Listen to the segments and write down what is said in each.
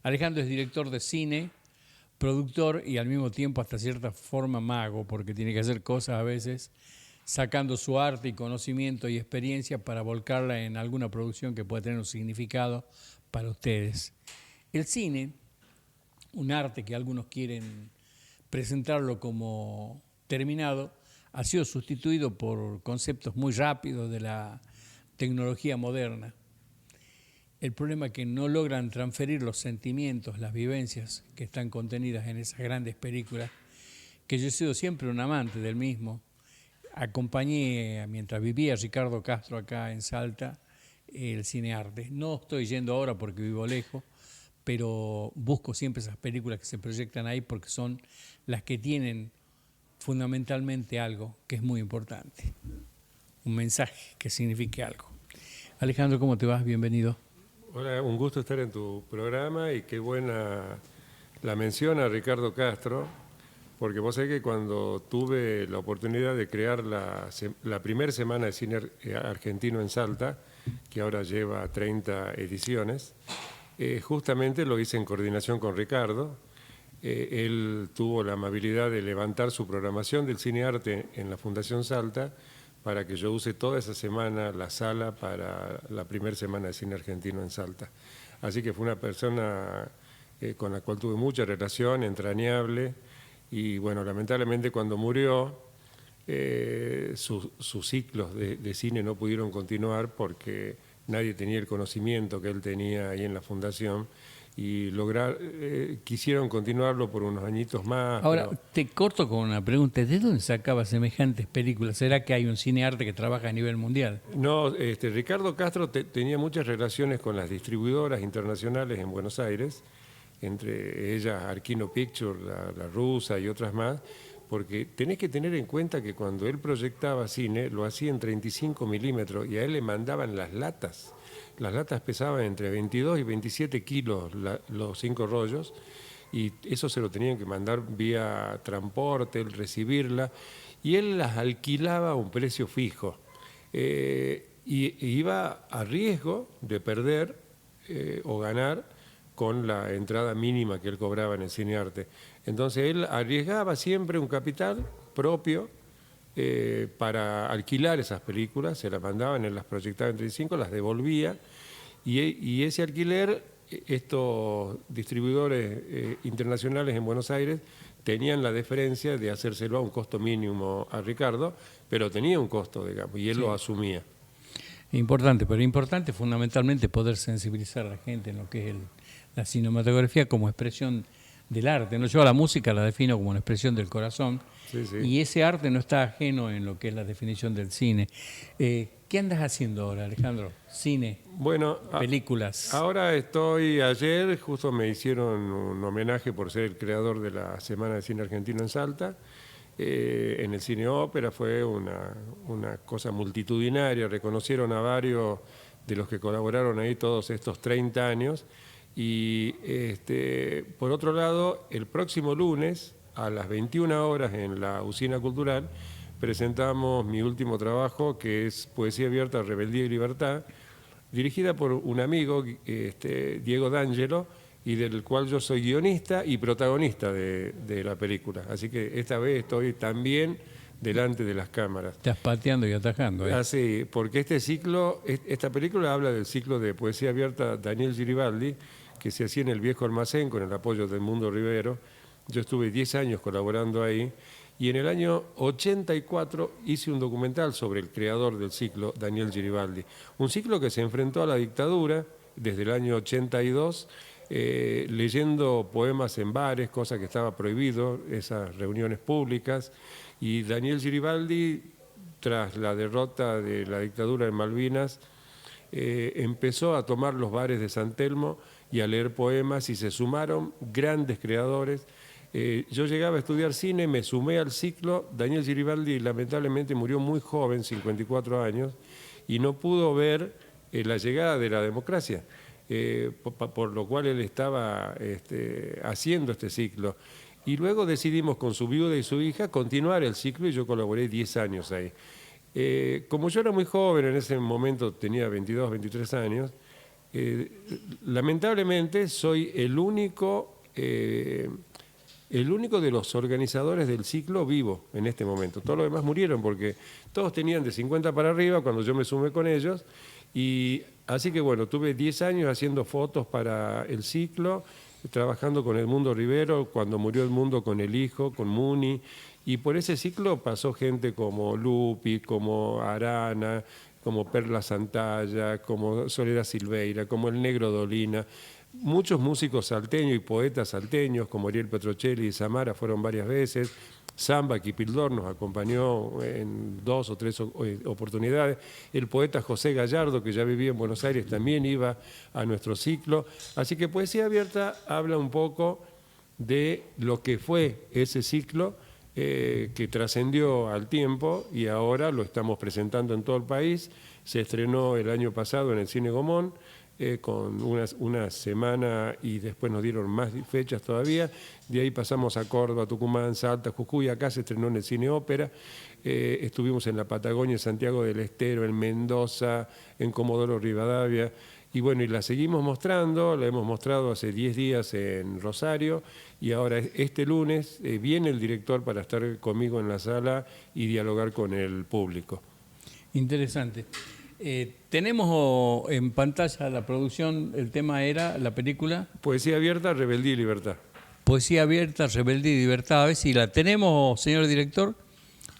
Alejandro es director de cine, productor y al mismo tiempo hasta cierta forma mago, porque tiene que hacer cosas a veces sacando su arte y conocimiento y experiencia para volcarla en alguna producción que pueda tener un significado para ustedes. El cine, un arte que algunos quieren presentarlo como terminado, ha sido sustituido por conceptos muy rápidos de la tecnología moderna. El problema es que no logran transferir los sentimientos, las vivencias que están contenidas en esas grandes películas, que yo he sido siempre un amante del mismo. Acompañé, mientras vivía Ricardo Castro acá en Salta, el cinearte. No estoy yendo ahora porque vivo lejos, pero busco siempre esas películas que se proyectan ahí porque son las que tienen fundamentalmente algo que es muy importante, un mensaje que signifique algo. Alejandro, ¿cómo te vas? Bienvenido. Hola, un gusto estar en tu programa y qué buena la mención a Ricardo Castro, porque vos sabés que cuando tuve la oportunidad de crear la primera semana de cine argentino en Salta, que ahora lleva 30 ediciones, justamente lo hice en coordinación con Ricardo. Él tuvo la amabilidad de levantar su programación del cine arte en la Fundación Salta para que yo use toda esa semana la sala para la primera semana de cine argentino en Salta. Así que fue una persona con la cual tuve mucha relación, entrañable, y bueno, lamentablemente cuando murió, sus ciclos de cine no pudieron continuar porque nadie tenía el conocimiento que él tenía ahí en la fundación, y quisieron continuarlo por unos añitos más. Ahora, Pero te corto con una pregunta. ¿De dónde sacaba semejantes películas? ¿Será que hay un cinearte que trabaja a nivel mundial? no, Ricardo Castro tenía muchas relaciones con las distribuidoras internacionales en Buenos Aires, entre ellas Arquino Pictures, la rusa y otras más, porque tenés que tener en cuenta que cuando él proyectaba cine lo hacía en 35 milímetros y a él le mandaban las latas. Las latas pesaban entre 22 y 27 kilos los 5 rollos, y eso se lo tenían que mandar vía transporte, él recibirla, y él las alquilaba a un precio fijo. Y iba a riesgo de perder o ganar con la entrada mínima que él cobraba en el cinearte. Entonces él arriesgaba siempre un capital propio para alquilar esas películas, se las mandaban, él las proyectaba en 35, las devolvía, y ese alquiler, estos distribuidores internacionales en Buenos Aires tenían la deferencia de hacérselo a un costo mínimo a Ricardo, pero tenía un costo, digamos, y él lo asumía. Importante, pero importante fundamentalmente poder sensibilizar a la gente en lo que es la cinematografía como expresión del arte, ¿no? Yo a la música la defino como una expresión del corazón, Sí, sí. y ese arte no está ajeno en lo que es la definición del cine. ¿Qué andas haciendo ahora, Alejandro? Cine, Bueno, películas. ahora ayer justo me hicieron un homenaje por ser el creador de la Semana de Cine Argentino en Salta. En el Cine Ópera fue una cosa multitudinaria, reconocieron a varios de los que colaboraron ahí todos estos 30 años. Y por otro lado, el próximo lunes a las 21 horas en la Usina Cultural presentamos mi último trabajo, que es Poesía Abierta, Rebeldía y Libertad, dirigida por un amigo, Diego D'Angelo, y del cual yo soy guionista y protagonista de la película. Así que esta vez estoy también delante de las cámaras. Estás pateando y atajando. Así, porque esta película habla del ciclo de Poesía Abierta Daniel Giribaldi, que se hacía en el Viejo Almacén con el apoyo del Mundo Rivero. Yo estuve 10 años colaborando ahí, y en el año 84 hice un documental sobre el creador del ciclo, Daniel Giribaldi. Un ciclo que se enfrentó a la dictadura desde el año 82, leyendo poemas en bares, cosa que estaba prohibido, esas reuniones públicas. Y Daniel Giribaldi, tras la derrota de la dictadura en Malvinas, empezó a tomar los bares de San Telmo y a leer poemas, y se sumaron grandes creadores. Yo llegaba a estudiar cine, me sumé al ciclo. Daniel Giribaldi lamentablemente murió muy joven, 54 años, y no pudo ver la llegada de la democracia, por lo cual él estaba haciendo este ciclo. Y luego decidimos con su viuda y su hija continuar el ciclo, y yo colaboré 10 años ahí. Como yo era muy joven en ese momento, tenía 22, 23 años, Lamentablemente soy el único de los organizadores del ciclo vivo en este momento. Todos los demás murieron porque todos tenían de 50 para arriba cuando yo me sumé con ellos. Y así que bueno, tuve 10 años haciendo fotos para el ciclo, trabajando con Edmundo Rivero, cuando murió Edmundo con el hijo, con Muni. Y por ese ciclo pasó gente como Lupi, como Arana, como Perla Santalla, como Soledad Silveira, como el Negro Dolina. Muchos músicos salteños y poetas salteños, como Ariel Petrocelli y Samara, fueron varias veces. Samba Kipildor nos acompañó en 2 o 3 oportunidades. El poeta José Gallardo, que ya vivía en Buenos Aires, también iba a nuestro ciclo. Así que Poesía Abierta habla un poco de lo que fue ese ciclo, que trascendió al tiempo y ahora lo estamos presentando en todo el país. Se estrenó el año pasado en el Cine Gomón, con una semana y después nos dieron más fechas todavía. De ahí pasamos a Córdoba, Tucumán, Salta, Jujuy. Acá se estrenó en el Cine Ópera. Estuvimos en la Patagonia, en Santiago del Estero, en Mendoza, en Comodoro Rivadavia. Y bueno, y la seguimos mostrando, la hemos mostrado hace 10 días en Rosario y ahora este lunes viene el director para estar conmigo en la sala y dialogar con el público. Interesante. Tenemos en pantalla la producción, el tema era la película... Poesía Abierta, Rebeldía y Libertad. Poesía Abierta, Rebeldía y Libertad. A ver si la tenemos, señor director.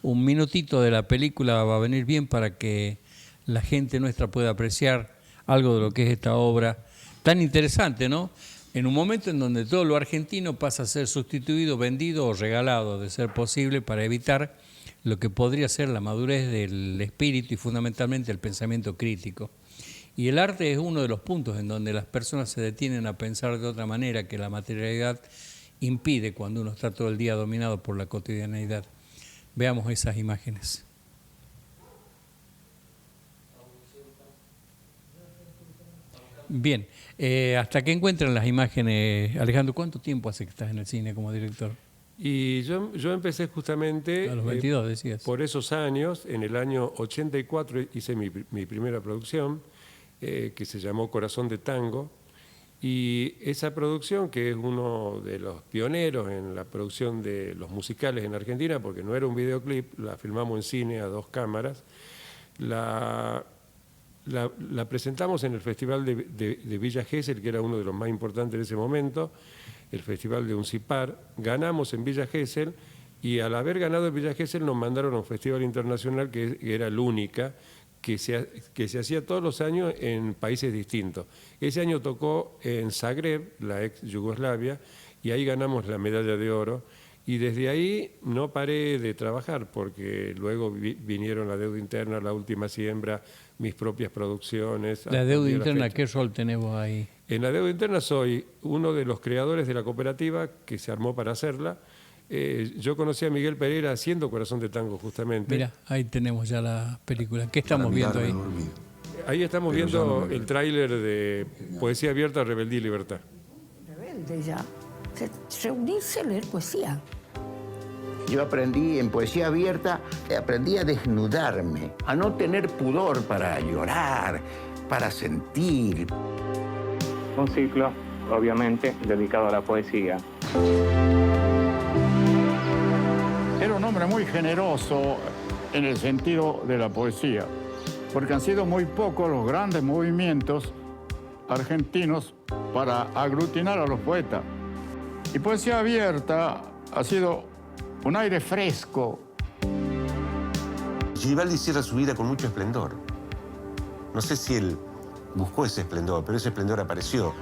Un minutito de la película va a venir bien para que la gente nuestra pueda apreciar algo de lo que es esta obra tan interesante, ¿no? En un momento en donde todo lo argentino pasa a ser sustituido, vendido o regalado, de ser posible, para evitar lo que podría ser la madurez del espíritu y fundamentalmente el pensamiento crítico. Y el arte es uno de los puntos en donde las personas se detienen a pensar de otra manera que la materialidad impide cuando uno está todo el día dominado por la cotidianeidad. Veamos esas imágenes. Bien, hasta que encuentren las imágenes, Alejandro, ¿cuánto tiempo hace que estás en el cine como director? Y yo empecé justamente a los 22, decías. Por esos años. En el año 84 hice mi primera producción, que se llamó Corazón de Tango, y esa producción, que es uno de los pioneros en la producción de los musicales en Argentina, porque no era un videoclip, la filmamos en cine a 2 cámaras, la presentamos en el Festival de Villa Gesell, que era uno de los más importantes en ese momento, el Festival de Uncipar. Ganamos en Villa Gesell y al haber ganado en Villa Gesell nos mandaron a un festival internacional que era el única, que se hacía todos los años en países distintos. Ese año tocó en Zagreb, la ex Yugoslavia, y ahí ganamos la medalla de oro. Y desde ahí no paré de trabajar, porque luego vinieron La Deuda Interna, La Última Siembra, mis propias producciones. ¿La Deuda Interna qué rol tenés vos ahí? En La Deuda Interna soy uno de los creadores de la cooperativa que se armó para hacerla. Yo conocí a Miguel Pereira haciendo Corazón de Tango, justamente. Mira, ahí tenemos ya la película. ¿Qué estamos viendo ahí? Ahí estamos viendo el tráiler de Poesía Abierta, Rebeldía y Libertad. Rebelde ya. Reunirse a leer poesía. Yo aprendí en Poesía Abierta, aprendí a desnudarme, a no tener pudor para llorar, para sentir. Un ciclo, obviamente, dedicado a la poesía. Era un hombre muy generoso en el sentido de la poesía, porque han sido muy pocos los grandes movimientos argentinos para aglutinar a los poetas. Y Poesía Abierta ha sido un aire fresco. Garibaldi cierra su vida con mucho esplendor. No sé si él buscó ese esplendor, pero ese esplendor apareció.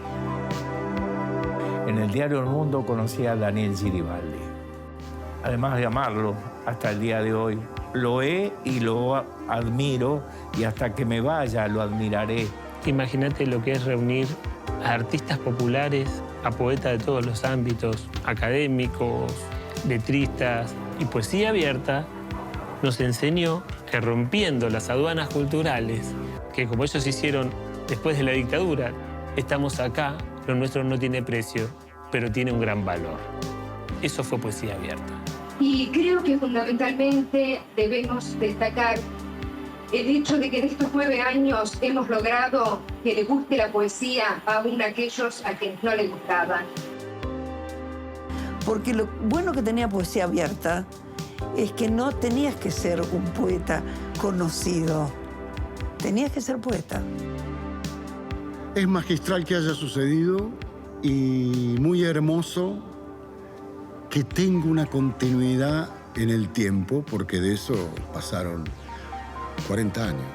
En el diario El Mundo conocí a Daniel Garibaldi. Además de amarlo, hasta el día de hoy, lo he y lo admiro, y hasta que me vaya lo admiraré. Imagínate lo que es reunir a artistas populares, a poetas de todos los ámbitos, académicos, letristas, y Poesía Abierta nos enseñó que rompiendo las aduanas culturales, que como ellos hicieron después de la dictadura, estamos acá, lo nuestro no tiene precio, pero tiene un gran valor. Eso fue Poesía Abierta. Y creo que fundamentalmente debemos destacar el hecho de que en estos 9 años hemos logrado que le guste la poesía aún a aquellos a quienes no le gustaban. Porque lo bueno que tenía Poesía Abierta es que no tenías que ser un poeta conocido, tenías que ser poeta. Es magistral que haya sucedido y muy hermoso que tenga una continuidad en el tiempo, porque de eso pasaron 40 años.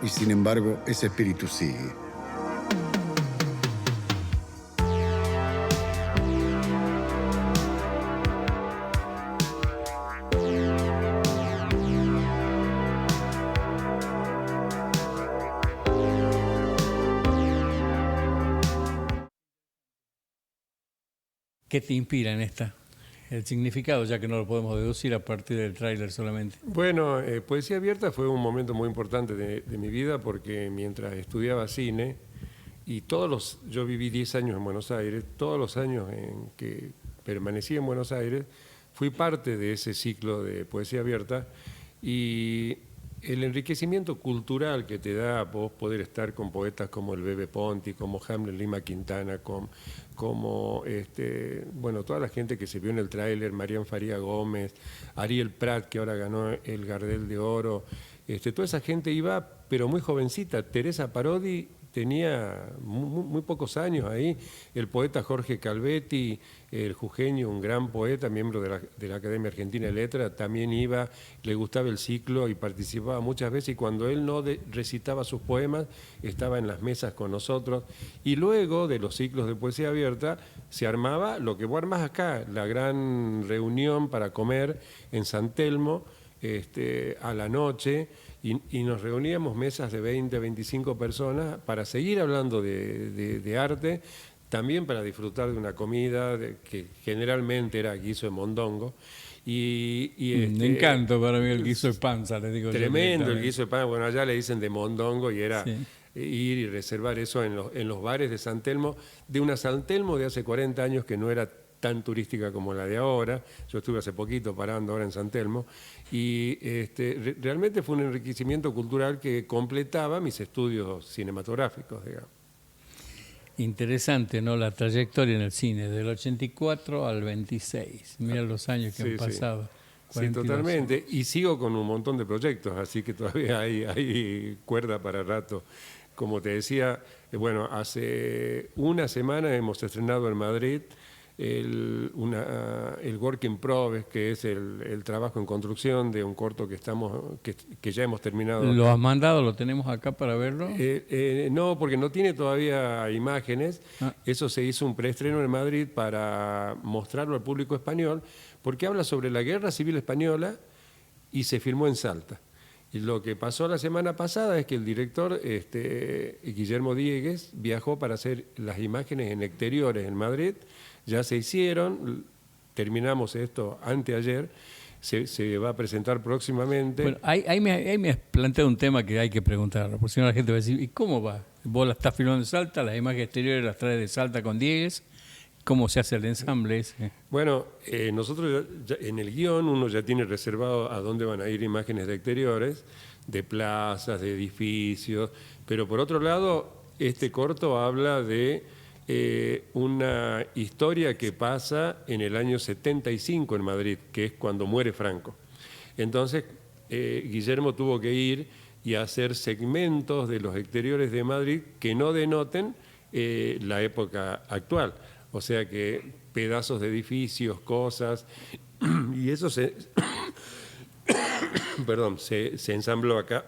Y sin embargo, ese espíritu sigue. ¿Qué te inspira en esta? El significado, ya que no lo podemos deducir a partir del tráiler solamente. Bueno, Poesía Abierta fue un momento muy importante de mi vida porque mientras estudiaba cine, y yo viví 10 años en Buenos Aires, todos los años en que permanecí en Buenos Aires, fui parte de ese ciclo de Poesía Abierta, y el enriquecimiento cultural que te da vos poder estar con poetas como el Bebe Ponti, como Hamlet Lima Quintana, como bueno, toda la gente que se vio en el tráiler, Marian Faría Gómez, Ariel Prat, que ahora ganó el Gardel de Oro, toda esa gente iba, pero muy jovencita. Teresa Parodi tenía muy pocos años ahí, el poeta Jorge Calvetti, el jujeño, un gran poeta, miembro de la Academia Argentina de Letras, también iba, le gustaba el ciclo y participaba muchas veces, y cuando él no recitaba sus poemas, estaba en las mesas con nosotros. Y luego de los ciclos de Poesía Abierta, se armaba lo que vos armás acá, la gran reunión para comer en San Telmo, a la noche, y nos reuníamos mesas de 20 a 25 personas para seguir hablando de arte, también para disfrutar de una comida que generalmente era guiso de mondongo. Un encanto para mí el guiso de panza, les digo. Tremendo el guiso de panza, bueno, allá le dicen de mondongo, y era ir y reservar eso en los bares de San Telmo, de una San Telmo de hace 40 años que no era tan turística como la de ahora. Yo estuve hace poquito parando ahora en San Telmo, y realmente fue un enriquecimiento cultural que completaba mis estudios cinematográficos, digamos. Interesante, ¿no? La trayectoria en el cine, del 84 al 26. Mira los años que han pasado. Sí, totalmente. Y sigo con un montón de proyectos, así que todavía hay cuerda para rato. Como te decía, bueno, hace una semana hemos estrenado en Madrid el Work in Progress, que es el trabajo en construcción de un corto que ya hemos terminado. ¿Lo has mandado? ¿Lo tenemos acá para verlo? No, porque no tiene todavía imágenes. Eso se hizo un preestreno en Madrid para mostrarlo al público español, porque habla sobre la Guerra Civil Española y se filmó en Salta. Y lo que pasó la semana pasada es que el director Guillermo Diegues viajó para hacer las imágenes en exteriores en Madrid. Ya se hicieron, terminamos esto anteayer, se va a presentar próximamente. Bueno, ahí me has planteado un tema que hay que preguntar, porque si no la gente va a decir, ¿y cómo va? Vos la estás filmando en Salta, las imágenes exteriores las traes de Salta con Diegues, ¿cómo se hace el ensamble ese? Bueno, nosotros ya en el guión uno ya tiene reservado a dónde van a ir imágenes de exteriores, de plazas, de edificios, pero por otro lado, este corto habla de una historia que pasa en el año 75 en Madrid, que es cuando muere Franco. Entonces, Guillermo tuvo que ir y hacer segmentos de los exteriores de Madrid que no denoten la época actual. O sea que pedazos de edificios, cosas, y eso se ensambló acá.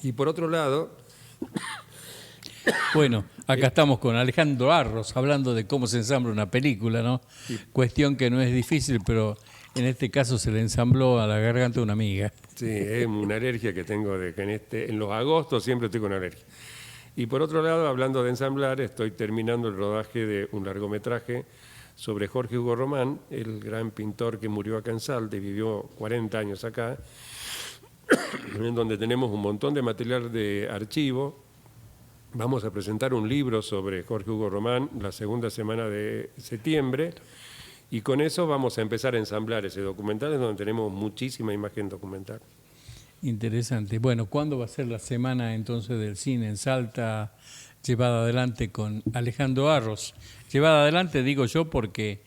Y por otro lado... Bueno, acá estamos con Alejandro Arros hablando de cómo se ensambla una película, ¿no? Sí. Cuestión que no es difícil, pero en este caso se le ensambló a la garganta de una amiga. Sí, es una alergia que tengo de que en los agostos siempre estoy con alergia. Y por otro lado, hablando de ensamblar, estoy terminando el rodaje de un largometraje sobre Jorge Hugo Román, el gran pintor que murió acá en Salta y vivió 40 años acá, en donde tenemos un montón de material de archivo. Vamos a presentar un libro sobre Jorge Hugo Román la segunda semana de septiembre, y con eso vamos a empezar a ensamblar ese documental, en donde tenemos muchísima imagen documental. Interesante. Bueno, ¿cuándo va a ser la semana entonces del cine en Salta, llevada adelante con Alejandro Arros? Llevada adelante, digo yo, porque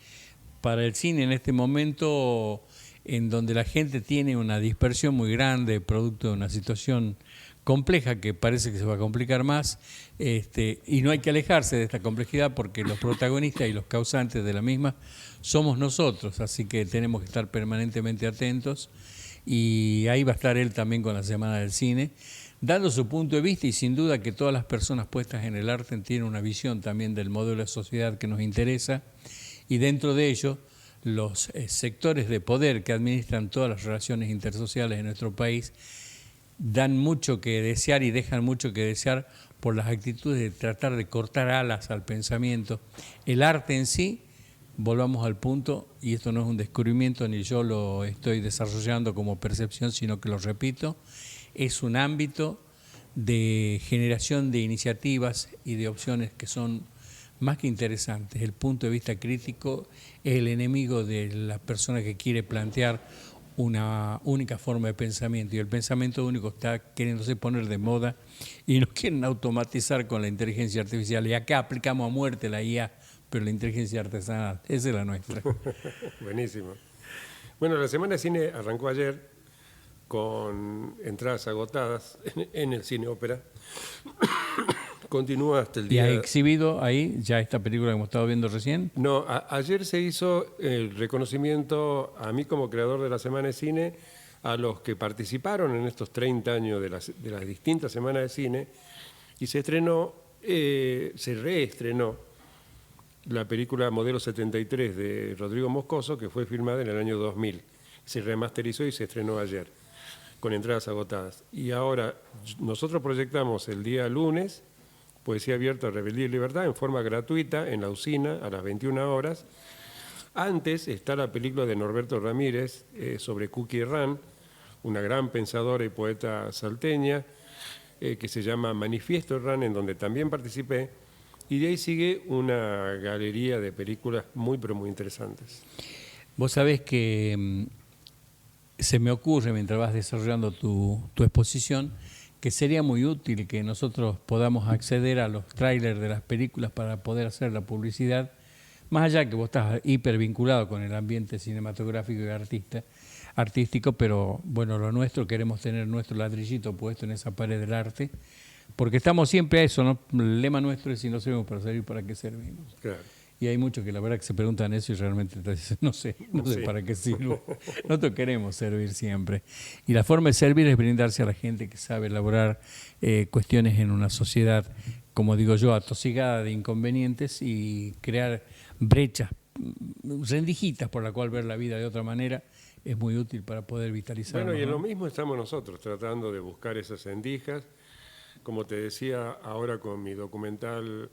para el cine en este momento, en donde la gente tiene una dispersión muy grande, producto de una situación compleja que parece que se va a complicar más, y no hay que alejarse de esta complejidad porque los protagonistas y los causantes de la misma somos nosotros, así que tenemos que estar permanentemente atentos, y ahí va a estar él también con la Semana del Cine, dando su punto de vista, y sin duda que todas las personas puestas en el arte tienen una visión también del modelo de sociedad que nos interesa, y dentro de ello los sectores de poder que administran todas las relaciones intersociales en nuestro país dan mucho que desear y dejan mucho que desear por las actitudes de tratar de cortar alas al pensamiento. El arte en sí, volvamos al punto, y esto no es un descubrimiento ni yo lo estoy desarrollando como percepción, sino que lo repito, es un ámbito de generación de iniciativas y de opciones que son más que interesantes. El punto de vista crítico es el enemigo de la persona que quiere plantear una única forma de pensamiento, y el pensamiento único está queriéndose poner de moda y nos quieren automatizar con la inteligencia artificial, y acá aplicamos a muerte la IA, pero la inteligencia artesanal, esa es la nuestra. Buenísimo. Bueno, la Semana de Cine arrancó ayer con entradas agotadas en el Cine Ópera. Continúa hasta el día... ¿Y ha exhibido ahí ya esta película que hemos estado viendo recién? No, ayer se hizo el reconocimiento a mí como creador de la Semana de Cine, a los que participaron en estos 30 años de las distintas Semanas de Cine, y se reestrenó la película Modelo 73 de Rodrigo Moscoso, que fue filmada en el año 2000. Se remasterizó y se estrenó ayer, con entradas agotadas. Y ahora nosotros proyectamos el día lunes Poesía Abierta, Rebeldía y Libertad en forma gratuita en la Usina a las 21 horas. Antes está la película de Norberto Ramírez sobre Cookie Herrán, una gran pensadora y poeta salteña, que se llama Manifiesto Herrán, en donde también participé, y de ahí sigue una galería de películas muy, pero muy interesantes. Vos sabés que se me ocurre, mientras vas desarrollando tu exposición, que sería muy útil que nosotros podamos acceder a los trailers de las películas para poder hacer la publicidad, más allá que vos estás hiper vinculado con el ambiente cinematográfico y artístico, pero bueno, lo nuestro, queremos tener nuestro ladrillito puesto en esa pared del arte, porque estamos siempre a eso, ¿no? El lema nuestro es: si no servimos para servir, ¿para qué servimos? Claro. Y hay muchos que la verdad que se preguntan eso y realmente te dicen, no sé para qué sirvo. Nosotros queremos servir siempre. Y la forma de servir es brindarse a la gente que sabe elaborar cuestiones en una sociedad, como digo yo, atosigada de inconvenientes, y crear brechas, rendijitas por la cual ver la vida de otra manera, es muy útil para poder vitalizarla. Bueno, y en ¿no? lo mismo estamos nosotros, tratando de buscar esas rendijas. Como te decía, ahora con mi documental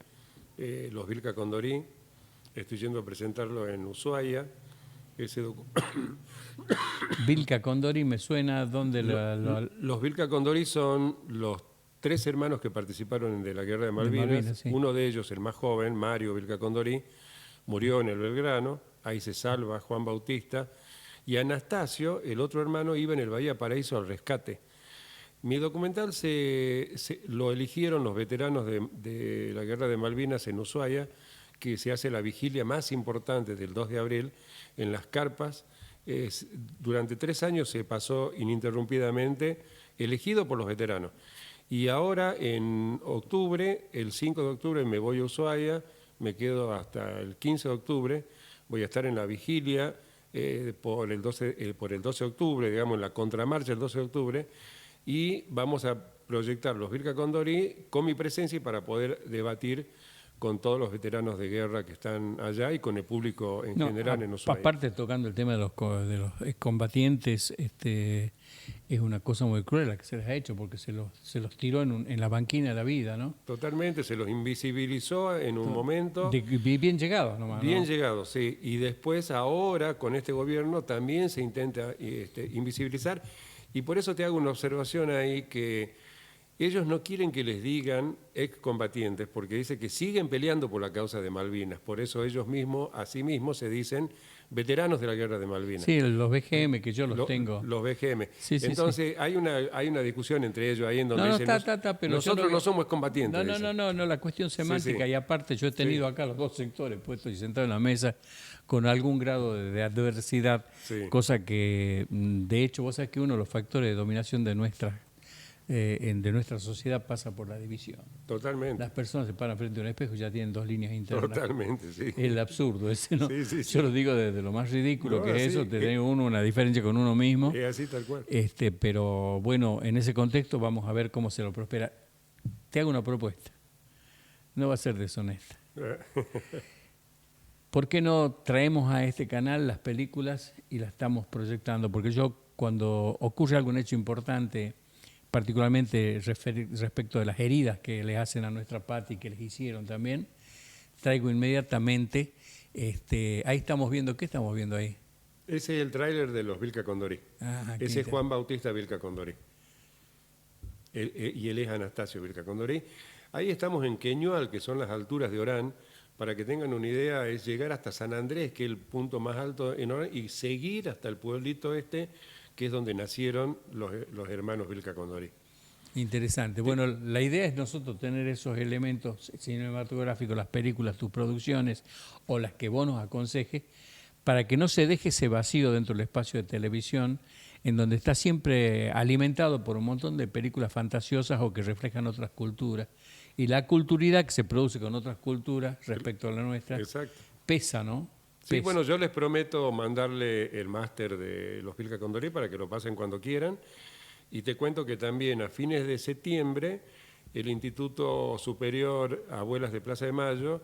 Los Vilca Condorí, estoy yendo a presentarlo en Ushuaia. Vilca Condorí me suena, ¿dónde? Los Vilca Condorí son los 3 hermanos que participaron de la Guerra de Malvinas. Sí. Uno de ellos, el más joven, Mario Vilca Condorí, murió en el Belgrano. Ahí se salva Juan Bautista. Y Anastasio, el otro hermano, iba en el Bahía Paraíso al rescate. Mi documental lo eligieron los veteranos de la Guerra de Malvinas en Ushuaia, que se hace la vigilia más importante del 2 de abril en las carpas. Durante 3 años se pasó ininterrumpidamente, elegido por los veteranos. Y ahora en octubre, el 5 de octubre, me voy a Ushuaia, me quedo hasta el 15 de octubre, voy a estar en la vigilia por el 12 de octubre, digamos, en la contramarcha el 12 de octubre, y vamos a proyectar Los Vilca Condorí con mi presencia y para poder debatir con todos los veteranos de guerra que están allá y con el público en general en Ushuaia. Aparte, tocando el tema de los combatientes, es una cosa muy cruel la que se les ha hecho, porque se los tiró en la banquina de la vida, ¿no? Totalmente, se los invisibilizó en un momento. Bien llegados nomás. Bien llegados, sí. Y después, ahora, con este gobierno, también se intenta invisibilizar. Y por eso te hago una observación ahí, que Ellos no quieren que les digan excombatientes porque dice que siguen peleando por la causa de Malvinas. Por eso ellos mismos, a sí mismos, se dicen veteranos de la guerra de Malvinas. Sí, los BGM, que yo los tengo. Los BGM. Sí, entonces hay una discusión entre ellos ahí en donde dicen, pero nosotros no somos combatientes. No, la cuestión semántica. Sí. Y aparte yo he tenido acá los dos sectores puestos y sentado en la mesa con algún grado de adversidad, cosa que, de hecho, vos sabés que uno de los factores de dominación de nuestra sociedad pasa por la división. Totalmente. Las personas se paran frente a un espejo y ya tienen dos líneas internas. Totalmente, sí. El absurdo ese, ¿no? Sí. Yo lo digo desde lo más ridículo que es eso, tener uno una diferencia con uno mismo. Es así, tal cual. Pero bueno, en ese contexto vamos a ver cómo se lo prospera. Te hago una propuesta. No va a ser deshonesta. ¿Por qué no traemos a este canal las películas y las estamos proyectando? Porque yo, cuando ocurre algún hecho importante, particularmente respecto de las heridas que le hacen a nuestra patria y que les hicieron también, traigo inmediatamente, ahí estamos viendo, ¿qué estamos viendo ahí? Ese es el tráiler de los Vilca Condorí. Ese es Juan Bautista Vilca Condorí. Y él es Anastasio Vilca Condorí. Ahí estamos en Queñual, que son las alturas de Orán. Para que tengan una idea, es llegar hasta San Andrés, que es el punto más alto en Orán, y seguir hasta el pueblito que es donde nacieron los hermanos Vilca Condorí. Interesante. Bueno, la idea es nosotros tener esos elementos cinematográficos, las películas, tus producciones o las que vos nos aconsejes, para que no se deje ese vacío dentro del espacio de televisión, en donde está siempre alimentado por un montón de películas fantasiosas o que reflejan otras culturas. Y la culturalidad que se produce con otras culturas respecto a la nuestra pesa, ¿no? Sí, bueno, yo les prometo mandarle el máster de los Vilca Condorí para que lo pasen cuando quieran. Y te cuento que también a fines de septiembre el Instituto Superior Abuelas de Plaza de Mayo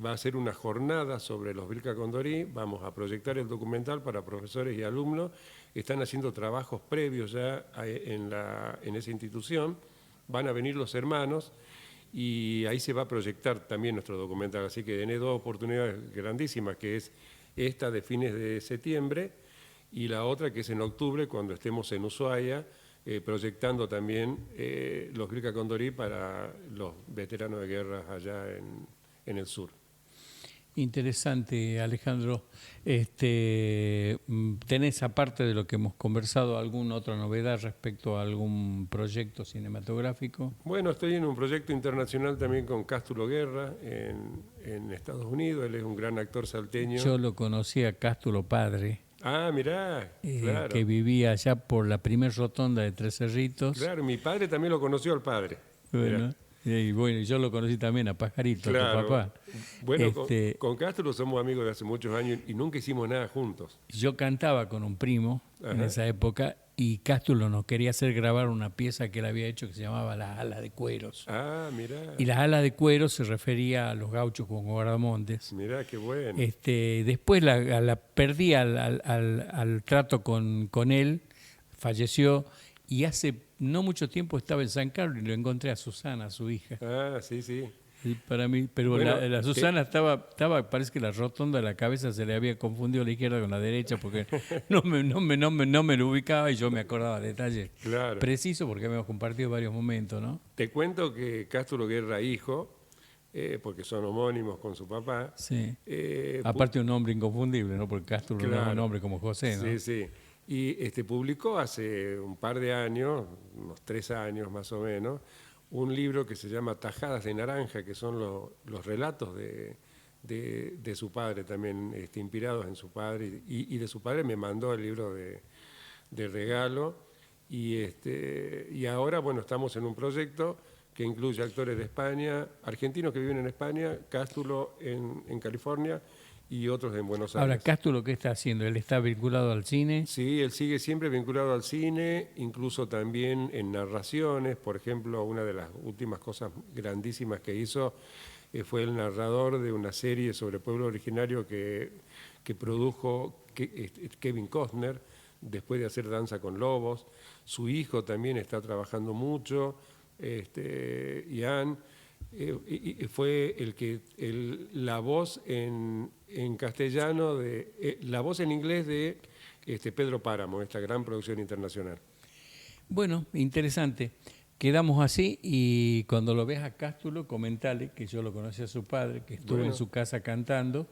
va a hacer una jornada sobre los Vilca Condorí. Vamos a proyectar el documental para profesores y alumnos. Están haciendo trabajos previos ya en esa institución. Van a venir los hermanos y ahí se va a proyectar también nuestro documental. Así que tenés dos oportunidades grandísimas, que es esta de fines de septiembre y la otra que es en octubre, cuando estemos en Ushuaia, proyectando también los Vilca Condorí para los veteranos de guerra allá en el sur. Interesante, Alejandro. ¿Tenés, aparte de lo que hemos conversado, alguna otra novedad respecto a algún proyecto cinematográfico? Bueno, estoy en un proyecto internacional también con Cástulo Guerra en Estados Unidos. Él es un gran actor salteño. Yo lo conocí a Cástulo padre. Ah, mirá, claro. Que vivía allá por la primer rotonda de Tres Cerritos. Claro, mi padre también lo conoció al padre. Bueno. Y bueno, yo lo conocí también a Pajarito, claro. Tu papá. Bueno, con Cástulo somos amigos de hace muchos años y nunca hicimos nada juntos. Yo cantaba con un primo en esa época y Cástulo nos quería hacer grabar una pieza que él había hecho que se llamaba Las Alas de Cueros. Ah, mirá. Y Las Alas de Cueros se refería a los gauchos con guardamontes. Mirá, qué bueno. Después la perdí al trato con él, falleció. Y hace no mucho tiempo estaba en San Carlos y lo encontré a Susana, su hija. Ah, sí. Y para mí, pero bueno, la Susana estaba, parece que la rotonda de la cabeza se le había confundido la izquierda con la derecha porque no me lo ubicaba y yo me acordaba de detalles precisos porque habíamos compartido varios momentos, ¿no? Te cuento que Cástulo Guerra hijo, porque son homónimos con su papá. Sí. Aparte un nombre inconfundible, ¿no? Porque Cástulo no es un nombre como José, ¿no? Sí. Y publicó hace un par de años, unos 3 años más o menos, un libro que se llama Tajadas de Naranja, que son los relatos de su padre también, inspirados en su padre. Y de su padre me mandó el libro de regalo. Y ahora, bueno, estamos en un proyecto que incluye actores de España, argentinos que viven en España, Cástulo en California, y otros en Buenos Aires. Ahora, Cástulo, ¿qué está haciendo? ¿Él está vinculado al cine? Sí, él sigue siempre vinculado al cine, incluso también en narraciones. Por ejemplo, una de las últimas cosas grandísimas que hizo fue el narrador de una serie sobre pueblo originario que produjo Kevin Costner, después de hacer Danza con Lobos. Su hijo también está trabajando mucho, Ian. Y fue la voz en castellano, la voz en inglés de Pedro Páramo, esta gran producción internacional. Bueno, interesante. Quedamos así y cuando lo veas a Cástulo, comentale que yo lo conocí a su padre, que estuve en su casa cantando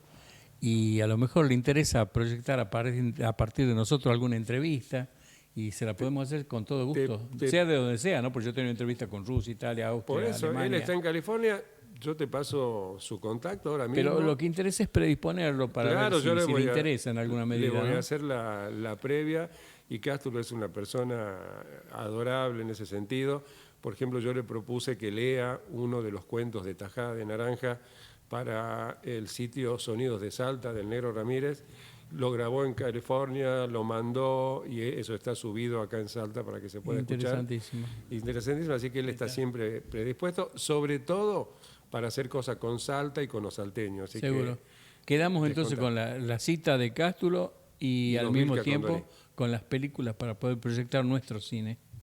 y a lo mejor le interesa proyectar a partir de nosotros alguna entrevista y se la podemos hacer con todo gusto, sea de donde sea, ¿no? Porque yo tengo una entrevista con Rusia, Italia, Austria, Por eso, Alemania. él está en California, yo te paso su contacto ahora mismo. Pero lo que interesa es predisponerlo para ver si le interesa en alguna medida. Le voy ¿no? a hacer la previa y Cástulo es una persona adorable en ese sentido. Por ejemplo, yo le propuse que lea uno de los cuentos de Tajada de Naranja para el sitio Sonidos de Salta del Negro Ramírez. Lo grabó en California, lo mandó y eso está subido acá en Salta para que se pueda escuchar. Interesantísimo, así que él está siempre predispuesto, sobre todo para hacer cosas con Salta y con los salteños. Así seguro. Quedamos entonces con la cita de Cástulo y al mismo tiempo con las películas para poder proyectar nuestro cine.